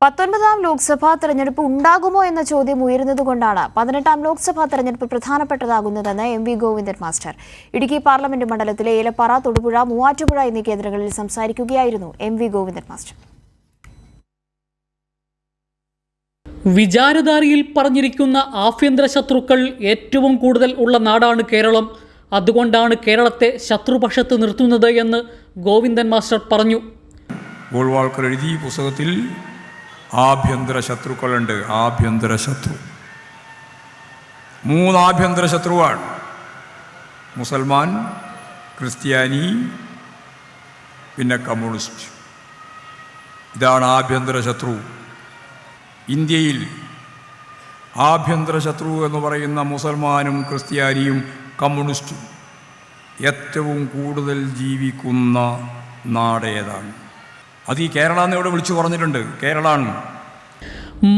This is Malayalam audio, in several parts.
19ാം ലോക്സഭാ തെരഞ്ഞെടുപ്പ് ഉണ്ടാകുമോ എന്ന ചോദ്യം ഉയരുന്നതുകൊണ്ടാണ് 18ാം ലോക്സഭാ തെരഞ്ഞെടുപ്പ് പ്രധാനപ്പെട്ടതാകുന്നതെന്ന് M V. Govindan master. Idukki parliament മണ്ഡലത്തിലെ ഏലപ്പാറ, തൊടുപുഴ, മൂവാറ്റുപുഴ എന്നീ കേന്ദ്രങ്ങളിൽ സംസാരിക്കുകയായിരുന്നു എം.വി. ഗോവിന്ദൻ മാസ്റ്റർ. വിചാരധാരയിൽ പറഞ്ഞിരിക്കുന്ന ആഭ്യന്തര ശത്രുക്കൾ ഏറ്റവും കൂടുതൽ ഉള്ള നാടാണ് കേരളം. അതുകൊണ്ടാണ് കേരളത്തെ ശത്രുപക്ഷത്ത് നിർത്തുന്നത് എന്ന് ഗോവിന്ദൻ മാസ്റ്റർ പറഞ്ഞു. ഗോൾവാൾക്കർ എഴുതിയ പുസ്തകത്തിൽ ആഭ്യന്തര ശത്രുക്കളുണ്ട്. ആഭ്യന്തര ശത്രു 3 ആഭ്യന്തര ശത്രുവാണ്: മുസൽമാൻ, ക്രിസ്ത്യാനി, പിന്നെ കമ്മ്യൂണിസ്റ്റ്. ഇതാണ് ആഭ്യന്തര ശത്രു. ഇന്ത്യയിൽ ആഭ്യന്തര ശത്രു എന്ന് പറയുന്ന മുസൽമാനും ക്രിസ്ത്യാനിയും കമ്മ്യൂണിസ്റ്റും ഏറ്റവും കൂടുതൽ ജീവിക്കുന്ന നാടേതാണ്? അത് ഈ കേരള എന്ന് ഇവിടെ വിളിച്ചു പറഞ്ഞിട്ടുണ്ട്. കേരളമാണ്.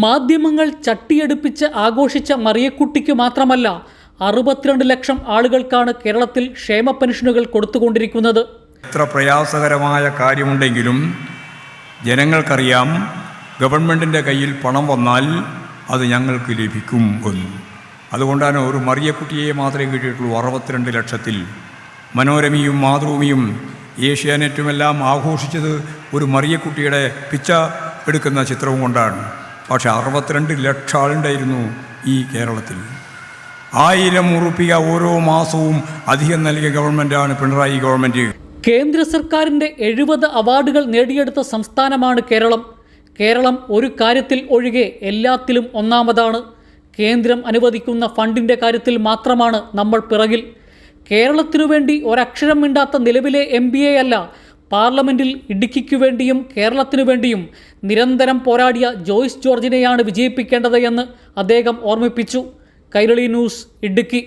മാധ്യമങ്ങൾ ചട്ടിയെടുപ്പിച്ച് ആഘോഷിച്ച മറിയക്കുട്ടിക്ക് മാത്രമല്ല 62 ലക്ഷം ആളുകൾക്കാണ് കേരളത്തിൽ ക്ഷേമ പെൻഷനുകൾ കൊടുത്തുകൊണ്ടിരിക്കുന്നത്. എത്ര പ്രയാസകരമായ കാര്യമുണ്ടെങ്കിലും ജനങ്ങൾക്കറിയാം, ഗവൺമെൻറ്റിൻ്റെ കയ്യിൽ പണം വന്നാൽ അത് ഞങ്ങൾക്ക് ലഭിക്കും എന്ന്. അതുകൊണ്ടാണ് ഒരു മറിയക്കുട്ടിയെ മാത്രമേ കിട്ടിയിട്ടുള്ളൂ 62 ലക്ഷത്തിൽ. മനോരമയും മാതൃഭൂമിയും ഏഷ്യാനെറ്റുമെല്ലാം ആഘോഷിച്ചത് ഒരു മറിയക്കുട്ടിയുടെ പിച്ച എടുക്കുന്ന ചിത്രവും കൊണ്ടാണ്. പക്ഷേ 62 ലക്ഷം ആളുണ്ടായിരുന്നു ഈ കേരളത്തിൽ. 1000 ഉറുപ്പിക ഓരോ മാസവും അധികം നൽകിയ ഗവൺമെൻറ്റാണ് പിണറായി ഗവൺമെൻറ്. കേന്ദ്ര സർക്കാരിൻ്റെ 70 അവാർഡുകൾ നേടിയെടുത്ത സംസ്ഥാനമാണ് കേരളം. കേരളം ഒരു കാര്യത്തിൽ ഒഴികെ എല്ലാത്തിലും ഒന്നാമതാണ്. കേന്ദ്രം അനുവദിക്കുന്ന ഫണ്ടിൻ്റെ കാര്യത്തിൽ മാത്രമാണ് നമ്മൾ പിറകിൽ. കേരളത്തിനു വേണ്ടി ഒരക്ഷരം മിണ്ടാത്ത നിലവിലെ MBA അല്ല, പാർലമെൻറ്റിൽ ഇടുക്കിക്കു വേണ്ടിയും കേരളത്തിനു വേണ്ടിയും നിരന്തരം പോരാടിയ ജോയ്സ് ജോർജിനെയാണ് വിജയിപ്പിക്കേണ്ടത് എന്ന് അദ്ദേഹം ഓർമ്മിപ്പിച്ചു. കൈരളി ന്യൂസ്, ഇടുക്കി.